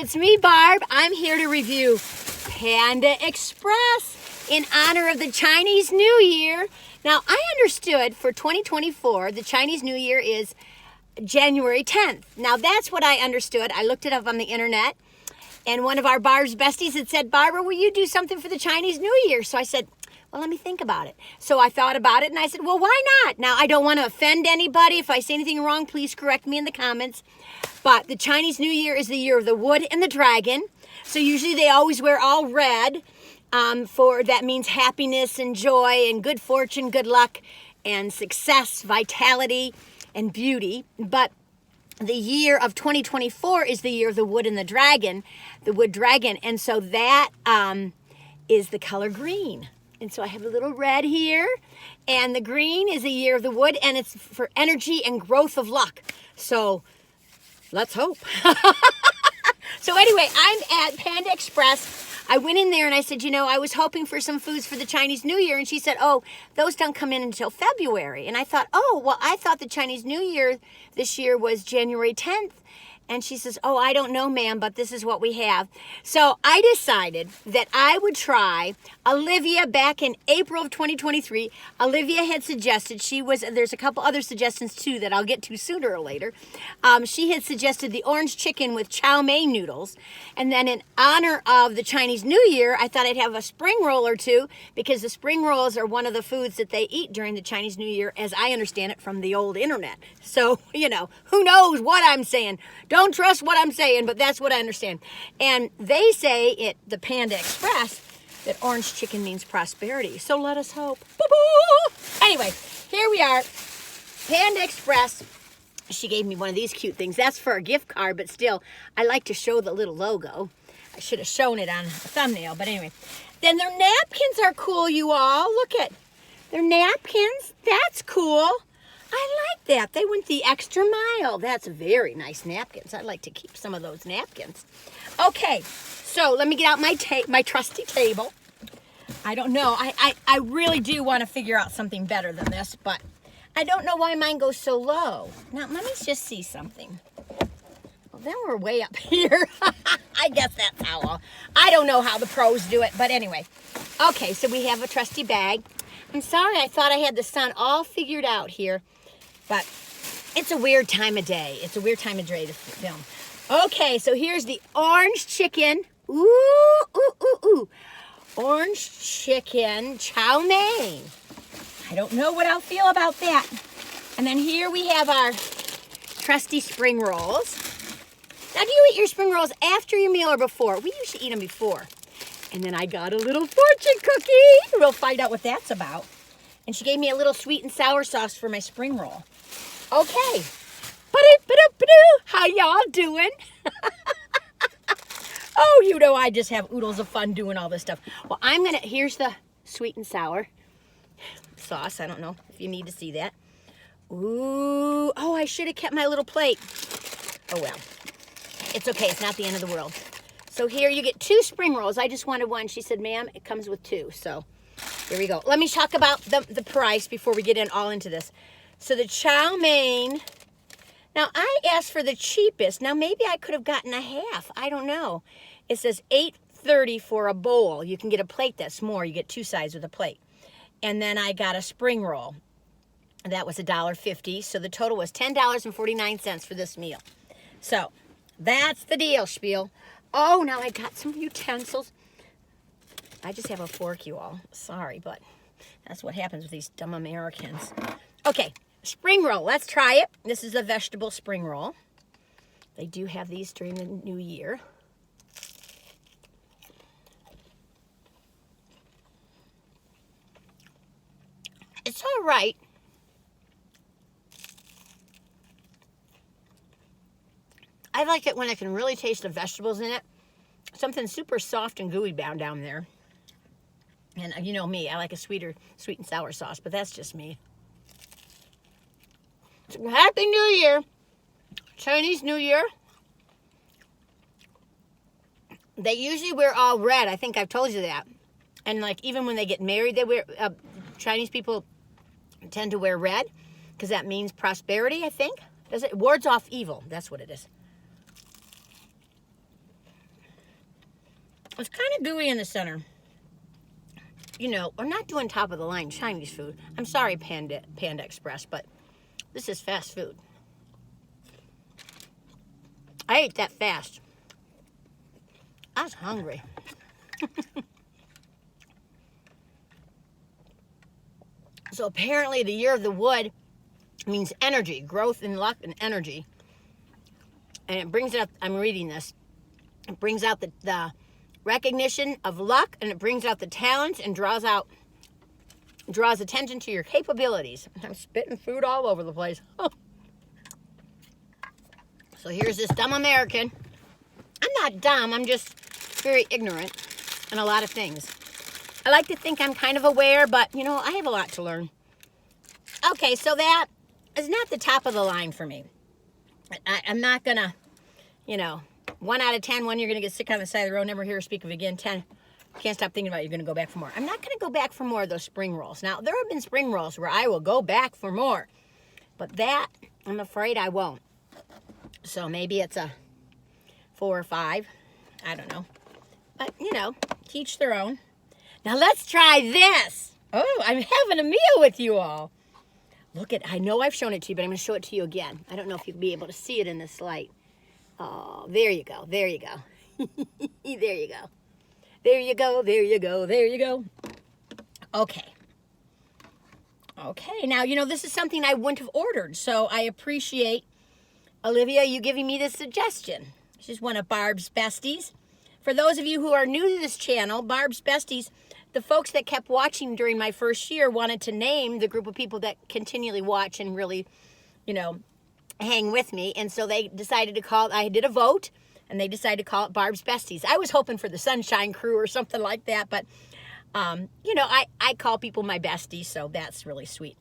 it's me, Barb. I'm here to review Panda Express in honor of the Chinese New Year. Now, I understood for 2024, the Chinese New Year is January 10th. Now, that's what I understood. I looked it up on the internet, and one of our Barb's besties had said, Barbara, will you do something for the Chinese New Year? So I said, well, let me think about it. So I thought about it, and I said, well, why not? Now, I don't want to offend anybody. If I say anything wrong, please correct me in the comments. But the Chinese New Year is the year of the wood and the dragon. So usually they always wear all red. That means happiness and joy and good fortune, good luck, and success, vitality, and beauty. But the year of 2024 is the year of the wood and the wood dragon. And so that is the color green. And so I have a little red here, and the green is the year of the wood, and it's for energy and growth of luck. So let's hope. So anyway, I'm at Panda Express. I went in there and I said, I was hoping for some foods for the Chinese New Year. And she said, oh, those don't come in until February. And I thought, oh, well, I thought the Chinese New Year this year was January 10th. And she says, oh, I don't know, ma'am, but this is what we have. So I decided that I would try Olivia back in April of 2023. Olivia had suggested, there's a couple other suggestions too that I'll get to sooner or later. She had suggested the orange chicken with chow mein noodles. And then in honor of the Chinese New Year, I thought I'd have a spring roll or two, because the spring rolls are one of the foods that they eat during the Chinese New Year, as I understand it from the old internet. So, who knows what I'm saying. Don't trust what I'm saying, but that's what I understand. And they say at the Panda Express that orange chicken means prosperity. So let us hope. Boo-boo! Anyway, here we are. Panda Express. She gave me one of these cute things. That's for a gift card, but still, I like to show the little logo. I should have shown it on a thumbnail, but anyway. Then their napkins are cool, you all. Look at their napkins. That's cool. I like that. They went the extra mile. That's very nice napkins. I'd like to keep some of those napkins. Okay, so let me get out my trusty table. I don't know. I really do want to figure out something better than this, but I don't know why mine goes so low. Now, let me just see something. Well, then we're way up here. I guess that's how I don't know how the pros do it, but anyway. Okay, so we have a trusty bag. I'm sorry, I thought I had the sun all figured out here. But it's a weird time of day. It's a weird time of day to film. Okay, so here's the orange chicken. Ooh, ooh, ooh, ooh. Orange chicken chow mein. I don't know what I'll feel about that. And then here we have our trusty spring rolls. Now, do you eat your spring rolls after your meal or before? We usually eat them before. And then I got a little fortune cookie. We'll find out what that's about. And she gave me a little sweet and sour sauce for my spring roll. Okay. How y'all doing? Oh, I just have oodles of fun doing all this stuff. Well, here's the sweet and sour sauce. I don't know if you need to see that. Ooh, oh, I should have kept my little plate. Oh, well. It's okay. It's not the end of the world. So here you get 2 spring rolls. I just wanted one. She said, ma'am, it comes with 2. So here we go. Let me talk about the price before we get all into this. So the chow mein. Now, I asked for the cheapest. Now, maybe I could have gotten a half. I don't know. It says $8.30 for a bowl. You can get a plate that's more. You get 2 sides with a plate. And then I got a spring roll. That was $1.50. So the total was $10.49 for this meal. So that's the deal, spiel. Oh, now I got some utensils. I just have a fork, you all. Sorry, but that's what happens with these dumb Americans. Okay, spring roll. Let's try it. This is a vegetable spring roll. They do have these during the new year. It's all right. I like it when I can really taste the vegetables in it. Something super soft and gooey down there. And you know me, I like a sweet and sour sauce, but that's just me. So Happy New Year. Chinese New Year. They usually wear all red. I think I've told you that. And like even when they get married, they wear Chinese people tend to wear red because that means prosperity, I think. Does it? Wards off evil. That's what it is. It's kind of gooey in the center. You know, we're not doing top of the line Chinese food. I'm sorry, Panda Express, but this is fast food. I ate that fast. I was hungry. So apparently the year of the wood means energy, growth and luck and energy. And it brings out, I'm reading this, it brings out the recognition of luck, and it brings out the talents and draws attention to your capabilities. I'm spitting food all over the place. So here's this dumb American. I'm not dumb, I'm just very ignorant in a lot of things. I like to think I'm kind of aware, but you know, I have a lot to learn. Okay, so that is not the top of the line for me. I'm not gonna, you know, 1 out of 10, you're gonna get sick on the side of the road, never hear her speak of it again. 10, can't stop thinking about it, you're gonna go back for more. I'm not gonna go back for more of those spring rolls. Now, there have been spring rolls where I will go back for more, but that, I'm afraid I won't. So maybe it's a 4 or 5, I don't know. But, you know, teach their own. Now let's try this. Oh, I'm having a meal with you all. Look at, I know I've shown it to you, but I'm going to show it to you again. I don't know if you'll be able to see it in this light. Oh, there you go. There you go. There you go. There you go. There you go. There you go. Okay. Okay. Now, you know, this is something I wouldn't have ordered, so I appreciate, Olivia, you giving me this suggestion. She's one of Barb's besties. For those of you who are new to this channel, Barb's besties, the folks that kept watching during my first year wanted to name the group of people that continually watch and really, you know, hang with me. And so they decided to call it, I did a vote, and they decided to call it Barb's Besties. I was hoping for the Sunshine Crew or something like that, but, you know, I call people my besties, so that's really sweet.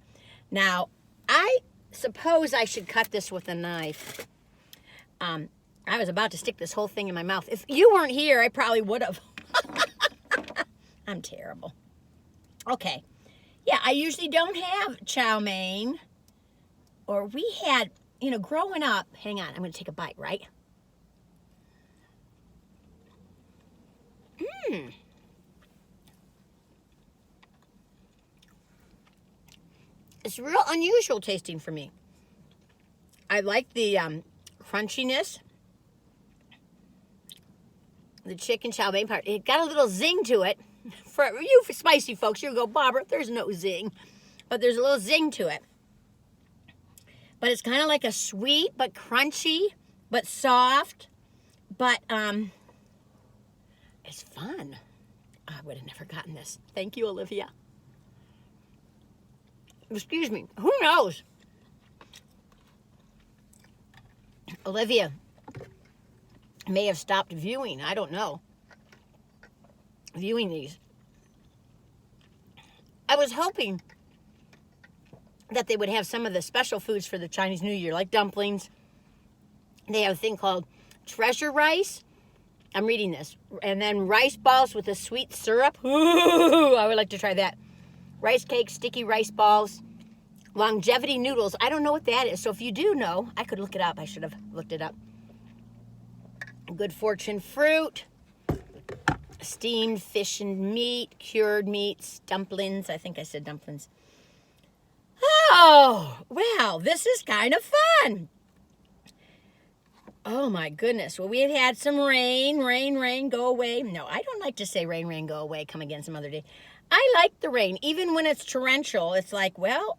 Now, I suppose I should cut this with a knife. I was about to stick this whole thing in my mouth. If you weren't here, I probably would have. I'm terrible. Okay. Yeah, I usually don't have chow mein. Or we had, you know, growing up. Hang on, I'm going to take a bite, right? It's real unusual tasting for me. I like the crunchiness. The chicken chow mein part. It got a little zing to it. For you spicy folks, you'll go, Barbara, there's no zing. But there's a little zing to it. But it's kind of like a sweet, but crunchy, but soft. But it's fun. I would have never gotten this. Thank you, Olivia. Excuse me. Who knows? Olivia may have stopped viewing. I don't know. Viewing these. I was hoping that they would have some of the special foods for the Chinese New Year, like dumplings. They have a thing called treasure rice. I'm reading this. And then rice balls with a sweet syrup. Ooh, I would like to try that. Rice cake, sticky rice balls, longevity noodles. I don't know what that is. So if you do know, I could look it up. I should have looked it up. Good fortune fruit. Steamed fish and meat, cured meats, dumplings. I think I said dumplings. Oh, wow, this is kind of fun. Oh, my goodness. Well, we had some rain, go away. No, I don't like to say rain, go away, come again some other day. I like the rain. Even when it's torrential, it's like, well,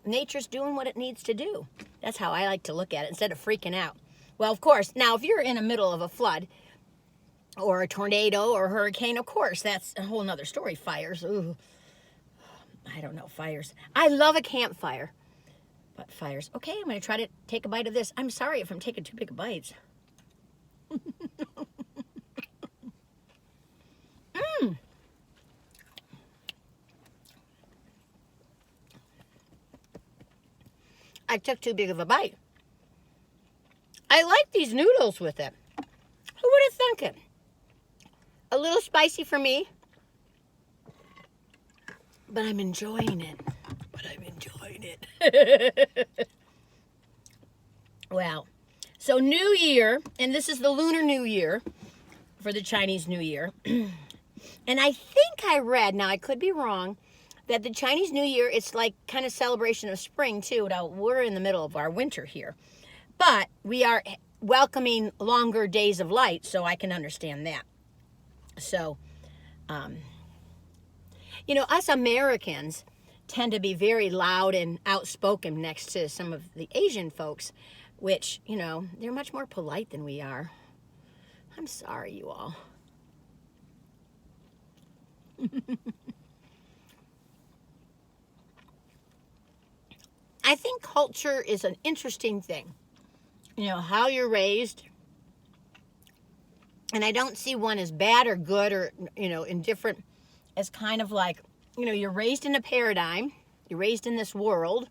nature's doing what it needs to do. That's how I like to look at it instead of freaking out. Well, of course, now if you're in the middle of a flood, or a tornado or a hurricane, of course, that's a whole nother story. Fires, ooh, I don't know, fires. I love a campfire, but fires. Okay, I'm going to try to take a bite of this. I'm sorry if I'm taking too big of bites. I took too big of a bite. I like these noodles with it. Who would have thunk it? A little spicy for me, but I'm enjoying it. Wow. So New Year, and this is the Lunar New Year. for the Chinese New Year. And I think I read, now I could be wrong, that the Chinese New Year, it's like kind of celebration of spring too. Now we're in the middle of our winter here, but we are welcoming longer days of light, so I can understand that. So, you know, us Americans tend to be very loud and outspoken next to some of the Asian folks, which, you know, they're much more polite than we are. I'm sorry, you all. I think culture is an interesting thing. You know, how you're raised. And I don't see one as bad or good or, you know, indifferent. As kind of like, you know, you're raised in a paradigm. You're raised in this world.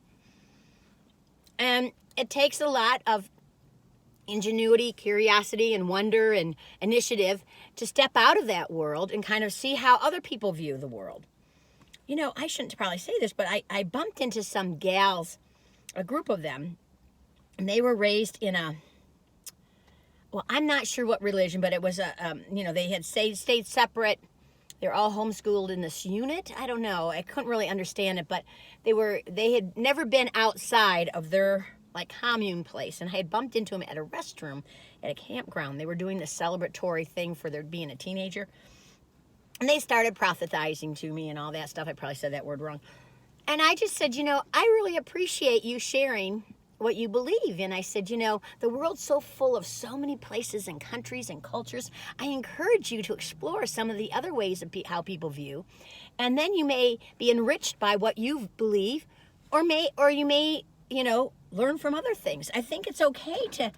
And it takes a lot of ingenuity, curiosity, and wonder and initiative to step out of that world and kind of see how other people view the world. You know, I shouldn't probably say this, but I bumped into some gals, a group of them, and they were raised in a, well, I'm not sure what religion, but it was a, you know, they had stayed separate. They're all homeschooled in this unit. I don't know. I couldn't really understand it, but they had never been outside of their like commune place, and I had bumped into them at a restroom at a campground. They were doing this celebratory thing for their being a teenager, and they started prophetizing to me and all that stuff. I probably said that word wrong. And I just said, you know, I really appreciate you sharing what you believe. And I said, you know, the world's so full of so many places and countries and cultures. I encourage you to explore some of the other ways of how people view. And then you may be enriched by what you believe, or you may, you know, learn from other things. I think it's okay to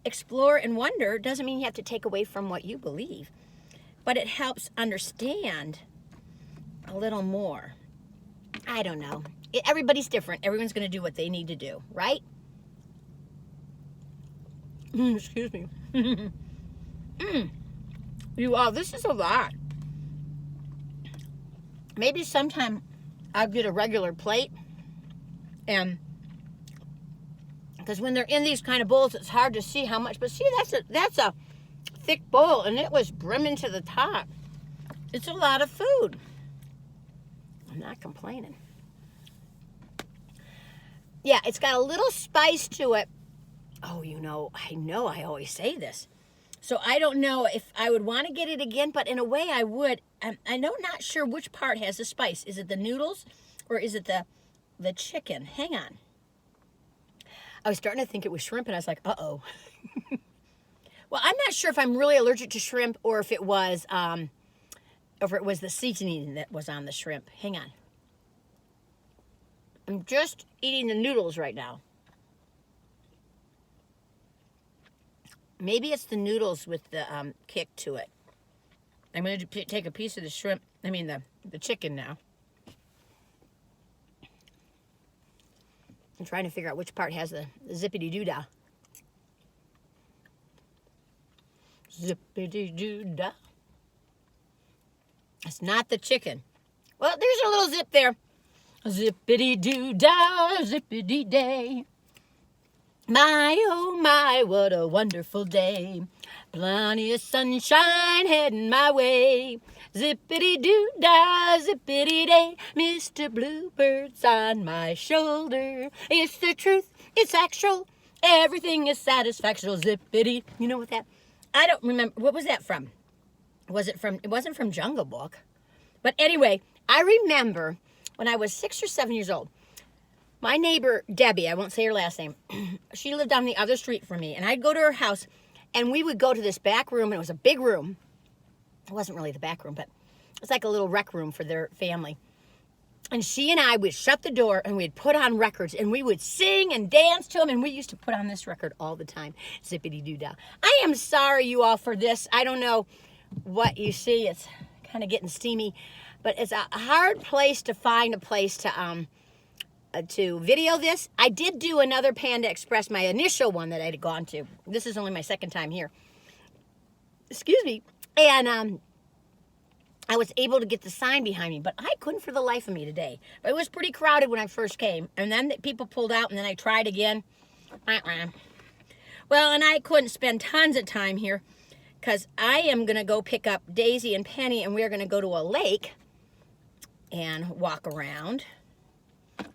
explore and wonder. It doesn't mean you have to take away from what you believe, but it helps understand a little more. I don't know. Everybody's different. Everyone's going to do what they need to do, right? Excuse me. You all, this is a lot. Maybe sometime I'll get a regular plate, and because when they're in these kind of bowls, it's hard to see how much. But see, that's a thick bowl, and it was brimming to the top. It's a lot of food. I'm not complaining. Yeah, it's got a little spice to it. Oh, you know I always say this. So I don't know if I would want to get it again, but in a way I would. I'm not sure which part has the spice. Is it the noodles or is it the chicken? Hang on. I was starting to think it was shrimp, and I was like, uh-oh. Well, I'm not sure if I'm really allergic to shrimp or if it was the seasoning that was on the shrimp. Hang on. I'm just eating the noodles right now. Maybe it's the noodles with the kick to it. I'm going to take a piece of the shrimp, the chicken now. I'm trying to figure out which part has the zippity-doo-dah. Zippity-doo-dah. It's not the chicken. Well, there's a little zip there. Zippity-doo-dah, zippity-day. My, oh my, what a wonderful day. Plenty of sunshine heading my way. Zippity-doo-dah, zippity-day. Mr. Bluebird's on my shoulder. It's the truth, it's actual. Everything is satisfactual. Zippity. You know what that? I don't remember. What was that from? It wasn't from Jungle Book. But anyway, I remember when I was 6 or 7 years old. My neighbor, Debbie, I won't say her last name, she lived on the other street from me, and I'd go to her house, and we would go to this back room, and it was a big room. It wasn't really the back room, but it was like a little rec room for their family. And she and I would shut the door, and we'd put on records, and we would sing and dance to them, and we used to put on this record all the time, zippity-doo-dah. I am sorry, you all, for this. I don't know what you see. It's kind of getting steamy, but it's a hard place to find a place to video this. I did do another Panda Express, my initial one that I had gone to. This is only my second time here. Excuse me. And I was able to get the sign behind me, but I couldn't for the life of me today. But it was pretty crowded when I first came, and then people pulled out, and then I tried again. Well, and I couldn't spend tons of time here because I am going to go pick up Daisy and Penny, and we're going to go to a lake and walk around. At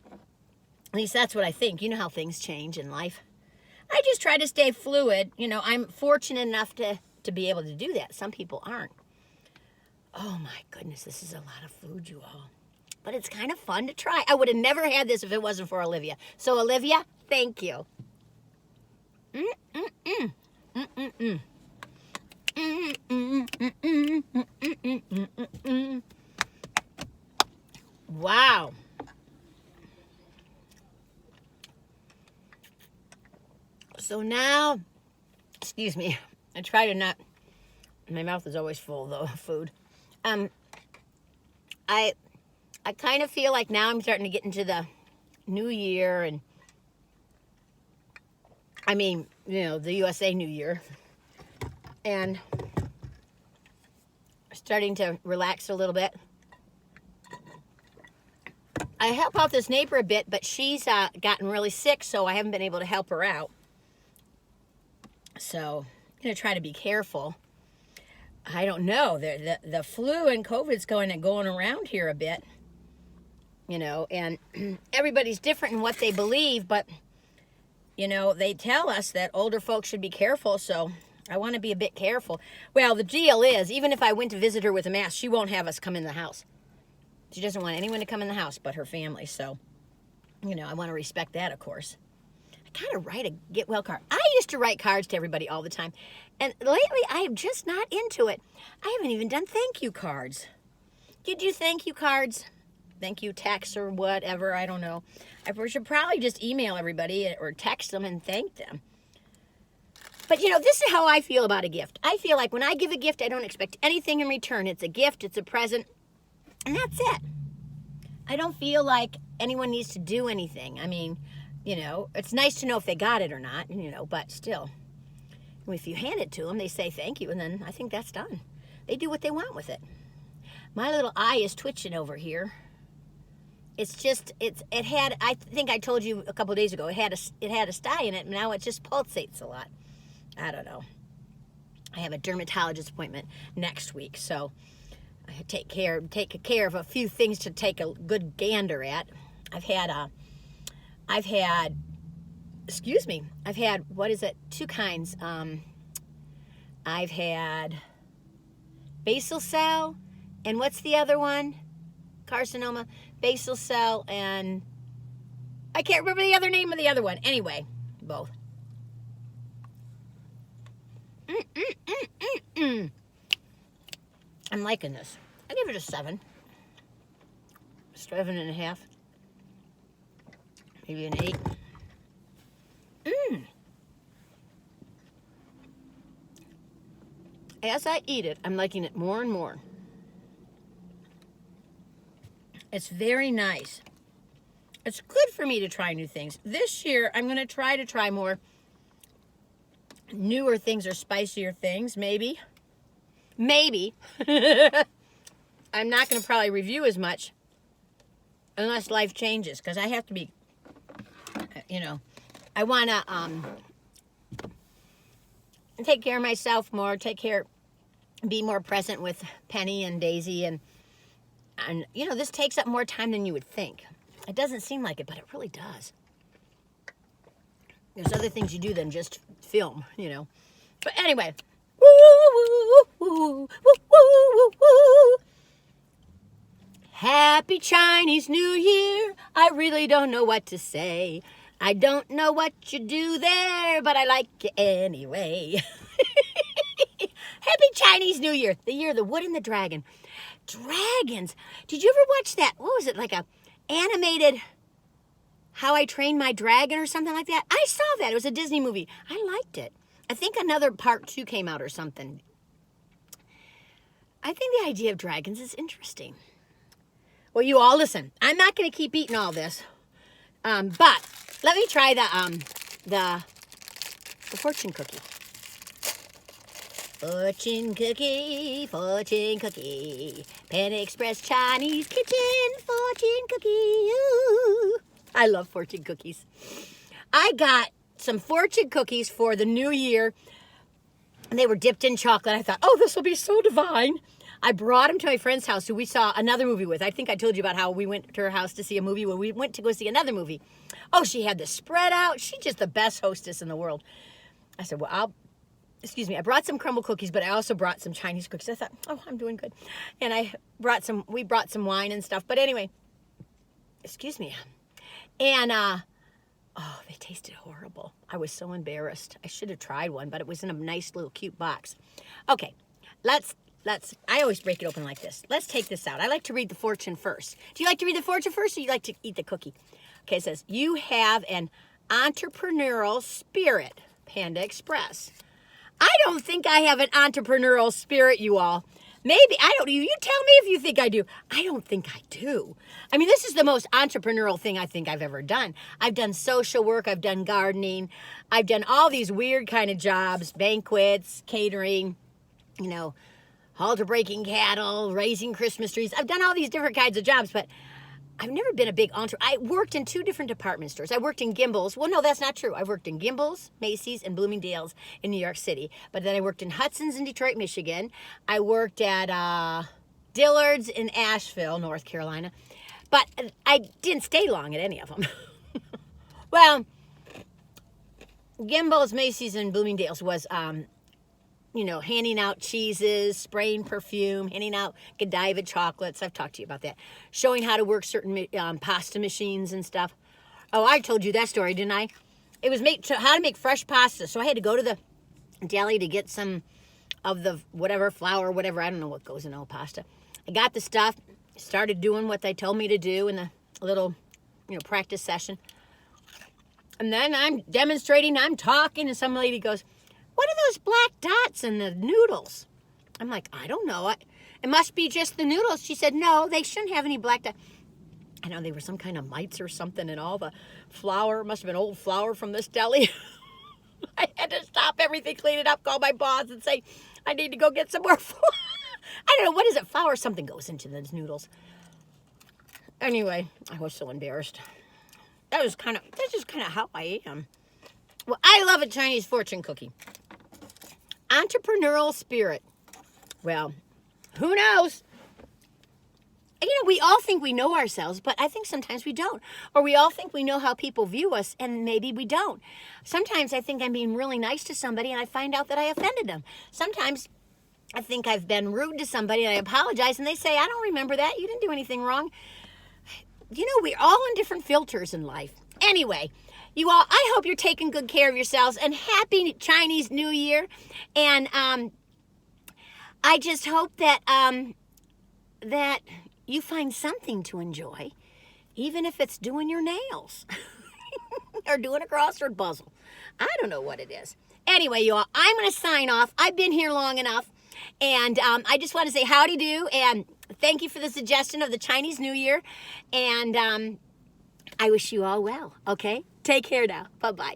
least that's what I think. You know how things change in life. I just try to stay fluid. You know, I'm fortunate enough to be able to do that. Some people aren't. Oh my goodness, this is a lot of food, you all. But it's kind of fun to try. I would have never had this if it wasn't for Olivia. So Olivia, thank you. Wow. So now, excuse me, I try to not, my mouth is always full though of food. I kind of feel like now I'm starting to get into the new year, and I mean, you know, the USA New Year, and starting to relax a little bit. I help out this neighbor a bit, but she's gotten really sick, so I haven't been able to help her out. So I'm going to try to be careful. I don't know. The flu and COVID's going around here a bit, you know, and everybody's different in what they believe, but, you know, they tell us that older folks should be careful, so I want to be a bit careful. Well, the deal is, even if I went to visit her with a mask, she won't have us come in the house. She doesn't want anyone to come in the house but her family, so, you know, I want to respect that, of course. I kind of write a get well card. I used to write cards to everybody all the time, and lately I'm just not into it. I haven't even done thank you cards. Do you do thank you cards? Thank you texts or whatever, I don't know. I should probably just email everybody or text them and thank them. But, you know, this is how I feel about a gift. I feel like when I give a gift, I don't expect anything in return. It's a gift, it's a present, and that's it. I don't feel like anyone needs to do anything. I mean, you know, it's nice to know if they got it or not, you know, but still. If you hand it to them, they say thank you, and then I think that's done. They do what they want with it. My little eye is twitching over here. It's just, it had, I think I told you a couple of days ago, it had a sty in it, and now it just pulsates a lot. I don't know. I have a dermatologist appointment next week, so I take care of a few things to take a good gander at. I've had, what is it? Two kinds. I've had basal cell, and what's the other one? Carcinoma, basal cell, and I can't remember the other name of the other one. Anyway, both. I'm liking this. I give it a 7. 7.5. Maybe an 8. As I eat it, I'm liking it more and more. It's very nice. It's good for me to try new things. This year, I'm going to try more newer things or spicier things, maybe. Maybe. I'm not going to probably review as much unless life changes, because I have to be, you know, I want to take care of myself more, be more present with Penny and Daisy, and you know, this takes up more time than you would think. It doesn't seem like it, but it really does. There's other things you do than just film, you know. But anyway, woo, woo, woo, woo, woo, woo. Happy Chinese New Year. I really don't know what to say. I don't know what you do there, but I like you anyway. Happy Chinese New Year. The year of the wood and the dragon. Dragons. Did you ever watch that? What was it, like a animated How I Trained My Dragon or something like that? I saw that. It was a Disney movie. I liked it. I think another part 2 came out or something. I think the idea of dragons is interesting. Well, you all listen. I'm not going to keep eating all this, but let me try the fortune cookie. Fortune cookie, Panda Express Chinese Kitchen, fortune cookie. Ooh. I love fortune cookies. I got some fortune cookies for the new year and they were dipped in chocolate. I thought, oh, this will be so divine. I brought them to my friend's house who we saw another movie with. I think I told you about how we went to her house to see a movie where we went to go see another movie. Oh, she had the spread out. She's just the best hostess in the world. I said, well, I brought some crumble cookies, but I also brought some Chinese cookies. I thought, oh, I'm doing good. And we brought some wine and stuff. But anyway, excuse me. And, oh, they tasted horrible. I was so embarrassed. I should have tried one, but it was in a nice little cute box. Okay, I always break it open like this. Let's take this out. I like to read the fortune first. Do you like to read the fortune first, or you like to eat the cookie? Okay, it says, you have an entrepreneurial spirit, Panda Express. I don't think I have an entrepreneurial spirit, you all. Maybe, I don't, you tell me if you think I do. I don't think I do. I mean, this is the most entrepreneurial thing I think I've ever done. I've done social work, I've done gardening, I've done all these weird kind of jobs, banquets, catering, you know, halter breaking cattle, raising Christmas trees. I've done all these different kinds of jobs, but I've never been a big entrepreneur. I worked in 2 different department stores. I worked in Gimbel's. Well, no, that's not true. I worked in Gimbel's, Macy's, and Bloomingdale's in New York City. But then I worked in Hudson's in Detroit, Michigan. I worked at Dillard's in Asheville, North Carolina. But I didn't stay long at any of them. Well, Gimbel's, Macy's, and Bloomingdale's was you know, handing out cheeses, spraying perfume, handing out Godiva chocolates. I've talked to you about that. Showing how to work certain pasta machines and stuff. Oh, I told you that story, didn't I? It was how to make fresh pasta. So I had to go to the deli to get some of the whatever, flour, whatever. I don't know what goes in all pasta. I got the stuff, started doing what they told me to do in the little, you know, practice session. And then I'm demonstrating, I'm talking, and some lady goes, what are those black dots in the noodles? I'm like, I don't know. It must be just the noodles. She said, no, they shouldn't have any black dots. I know they were some kind of mites or something, and all the flour, must have been old flour from this deli. I had to stop everything, clean it up, call my boss and say, I need to go get some more flour. I don't know, what is it? Flour, something goes into those noodles. Anyway, I was so embarrassed. That's just kind of how I am. Well, I love a Chinese fortune cookie. Entrepreneurial spirit. Well, who knows? You know, we all think we know ourselves, but I think sometimes we don't. Or we all think we know how people view us, and maybe we don't. Sometimes I think I'm being really nice to somebody, and I find out that I offended them. Sometimes I think I've been rude to somebody, and I apologize, and they say, I don't remember that. You didn't do anything wrong. You know, we're all in different filters in life. Anyway, you all, I hope you're taking good care of yourselves, and happy Chinese New Year. And I just hope that that you find something to enjoy, even if it's doing your nails or doing a crossword puzzle. I don't know what it is. Anyway, you all, I'm going to sign off. I've been here long enough, and I just want to say howdy do, and thank you for the suggestion of the Chinese New Year, and I wish you all well, okay? Take care now. Bye-bye.